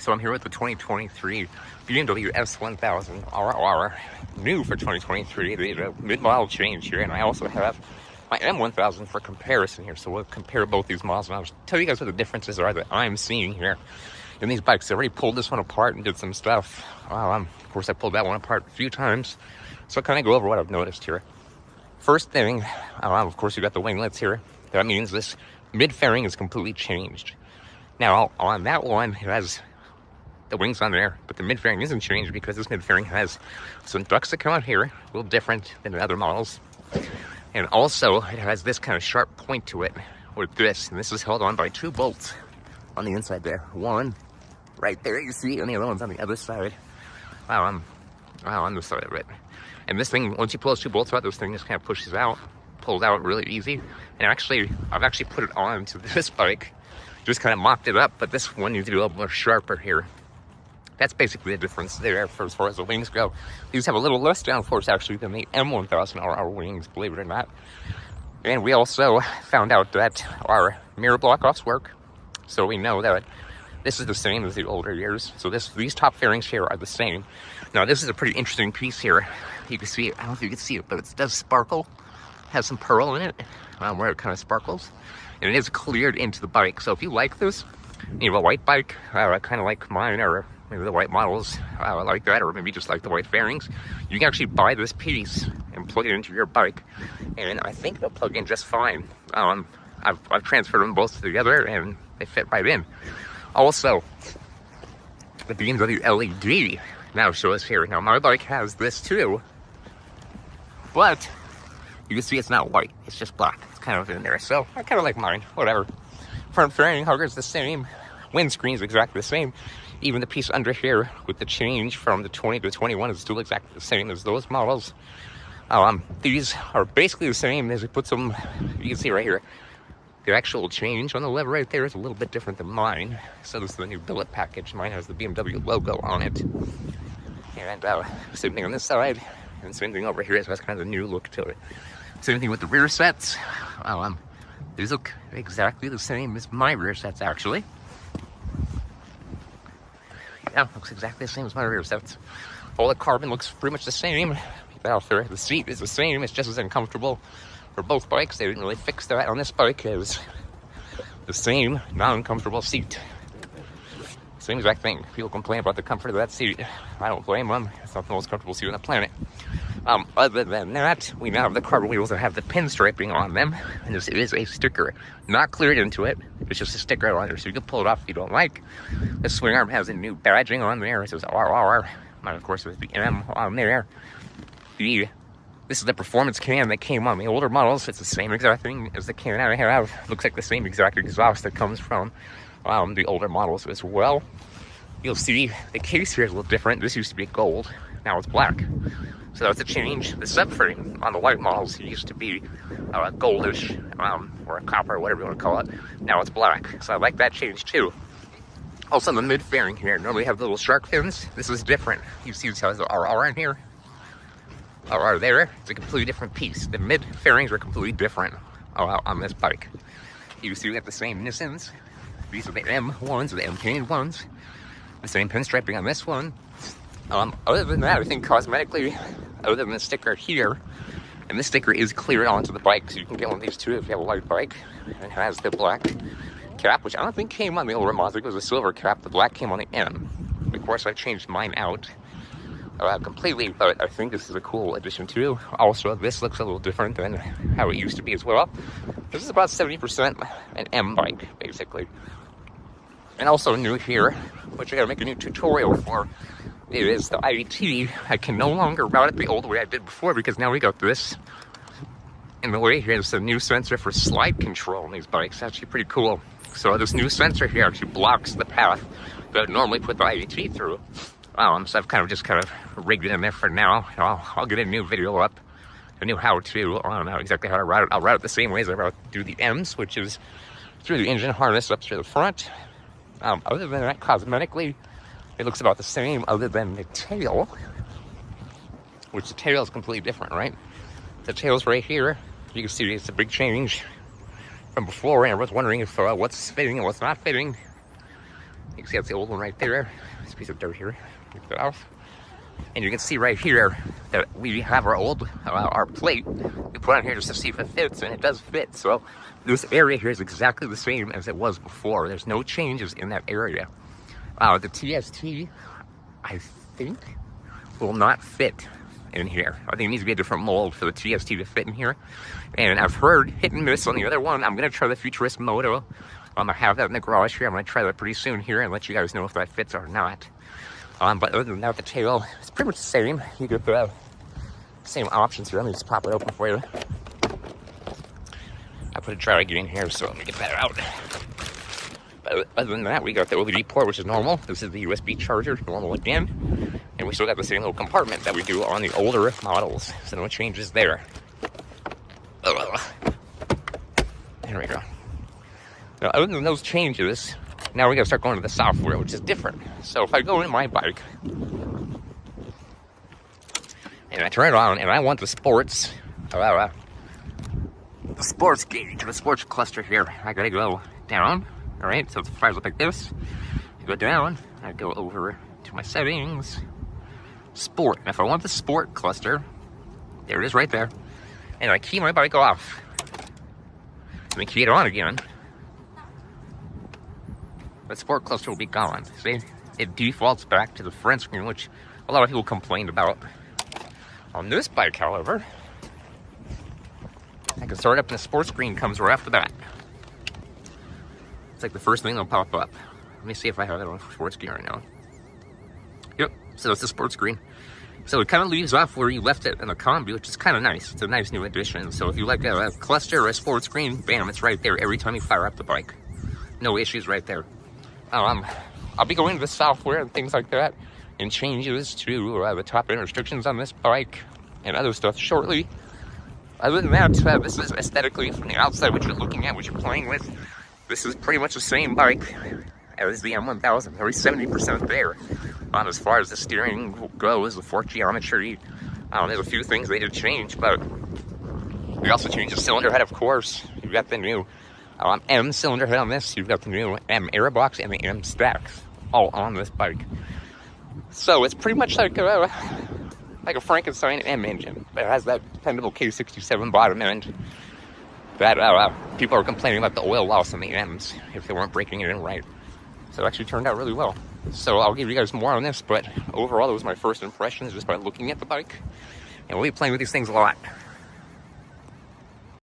So I'm here with the 2023 BMW S1000RR, new for 2023, the mid-model change here, and I also have my M1000 for comparison here. So we'll compare both these models, and I'll tell you guys what the differences are that I'm seeing here in these bikes. I already pulled this one apart and did some stuff. Of course, I pulled that one apart a few times, so I'll kind of go over what I've noticed here. First thing, of course, you got the winglets here. That means this mid-fairing is completely changed. Now, on that one, it has the wings on there, but the mid-fairing isn't changed because this mid-fairing has some ducts that come out here, a little different than the other models. And also, it has this kind of sharp point to it with this, and this is held on by two bolts on the inside there. One right there, you see, and the other one's on the other side. On the side of it. And this thing, once you pull those two bolts out, this thing just kind of pushes out, pulls out really easy. And I've actually put it on to this bike, just kind of mocked it up, but this one needs to be a little more sharper here. That's basically the difference there for as far as the wings go. These have a little less downforce actually than the M1000RR wings, believe it or not. And we also found out that our mirror block-offs work, so we know that this is the same as the older years. So these top fairings here are the same. Now this is a pretty interesting piece here. You can see it, I don't know if you can see it, but it does sparkle. It has some pearl in it, where it kind of sparkles. And it is cleared into the bike. So if you like this, you have a white bike, kind of like mine, or maybe the white models like that, or maybe just like the white fairings, you can actually buy this piece and plug it into your bike, and I think they'll plug in just fine. I've transferred them both together, and they fit right in. Also, the BMW LED now shows here. Now my bike has this too, but you can see it's not white, it's just black. It's kind of in there, so I kind of like mine, whatever. Front fairing hugger is the same, windscreen is exactly the same. Even the piece under here with the change from the 20 to 21 is still exactly the same as those models. These are basically the same as we put some, you can see right here, the actual change on the lever right there is a little bit different than mine. So this is the new billet package. Mine has the BMW logo on it. And same thing on this side, and same thing over here. So that's kind of the new look to it. Same thing with the rear sets. These look exactly the same as my rear sets actually. Yeah, looks exactly the same as my rear sets. All the carbon looks pretty much the same. The seat is the same. It's just as uncomfortable for both bikes. They didn't really fix that on this bike. It was the same non-comfortable seat. Same exact thing. People complain about the comfort of that seat. I don't blame them. It's not the most comfortable seat on the planet. Other than that, we now have the carbon wheels that have the pinstriping on them. And this is a sticker, not cleared into it. It's just a sticker on there, so you can pull it off if you don't like. The swing arm has a new badging on there. It says RR. Mine, of course, with the M on there. This is the performance can that came on the older models. It's the same exact thing as the can I have. Looks like the same exact exhaust that comes from the older models as well. You'll see the case here is a little different. This used to be gold, now it's black. So that's a change. The subframe on the white models used to be goldish, or a copper, whatever you want to call it. Now it's black. So I like that change too. Also, the mid fairing here, normally have the little shark fins. This is different. You see this has the RR in here, RR there. It's a completely different piece. The mid fairings are completely different on this bike. You see we got the same Nissans. These are the M1s, the M1s. The same pinstriping on this one. Other than that, I think cosmetically, other than the sticker here, and this sticker is clear onto the bike, so you can get one of these too if you have a white bike. And it has the black cap, which I don't think came on the older models. It was a silver cap. The black came on the M. Of course, I changed mine out completely, but I think this is a cool addition too. Also, this looks a little different than how it used to be as well. This is about 70% an M bike, basically. And also new here, which I gotta make a new tutorial for, it is the IVT. I can no longer route it the old way I did before because now we got this in the way here. It's a new sensor for slide control on these bikes. It's actually pretty cool. So this new sensor here actually blocks the path that I'd normally put the IVT through. So I've kind of rigged it in there for now. I'll get a new video up, a new how-to. I don't know exactly how to route it. I'll route it the same way as I do the M's, which is through the engine harness up through the front. Other than that, cosmetically, it looks about the same other than the tail, which the tail is completely different, right? The tail's right here. You can see it's a big change from before, and I was wondering if what's fitting and what's not fitting. You can see that's the old one right there. This piece of dirt here. Take that off. And you can see right here that we have our old, our plate we put on here just to see if it fits, and it does fit. So this area here is exactly the same as it was before. There's no changes in that area. The TST, I think, will not fit in here. I think it needs to be a different mold for the TST to fit in here. And I've heard hit and miss on the other one. I'm going to try the Futurist Moto. I have that in the garage here. I'm going to try that pretty soon here and let you guys know if that fits or not. But other than that, the tail, it's pretty much the same. You get the same options here. Let me just pop it open for you. I put a dry in here, so let me get that out. But other than that, we got the OBD port, which is normal. This is the USB charger, normal again. And we still got the same little compartment that we do on the older models. So no changes there. There we go. Now, other than those changes, now we gotta start going to the software, which is different. So if I go in my bike, and I turn it on, and I want the sports gauge, the sports cluster here, I gotta go down, all right? So it fires up like this. I go down, I go over to my settings, sport. And if I want the sport cluster, there it is right there. And I key my bike off. Let me key it on again. The sport cluster will be gone. See, it defaults back to the front screen, which a lot of people complained about. On this bike, however, I can start up and the sports screen comes right off the bat. It's like the first thing that'll pop up. Let me see if I have it on sports screen right now. Yep, so it's the sports screen. So it kind of leaves off where you left it in the combi, which is kind of nice. It's a nice new addition. So if you like a cluster or a sports screen, bam, it's right there every time you fire up the bike. No issues right there. I'll be going to the software and things like that and changes to the top end restrictions on this bike and other stuff shortly. Other than that, this is aesthetically from the outside, what you're looking at, what you're playing with. This is pretty much the same bike as the M1000, or 70% there. As far as the steering goes, the fork geometry, there's a few things they did change, but we also changed the cylinder head, of course. You've got the new M cylinder head on this. You've got the new M airbox and the M stacks all on this bike. So it's pretty much like a Frankenstein M engine. It has that dependable K67 bottom end that people are complaining about the oil loss on the M's if they weren't breaking it in right. So it actually turned out really well. So I'll give you guys more on this, but overall it was my first impressions just by looking at the bike. And we'll be playing with these things a lot.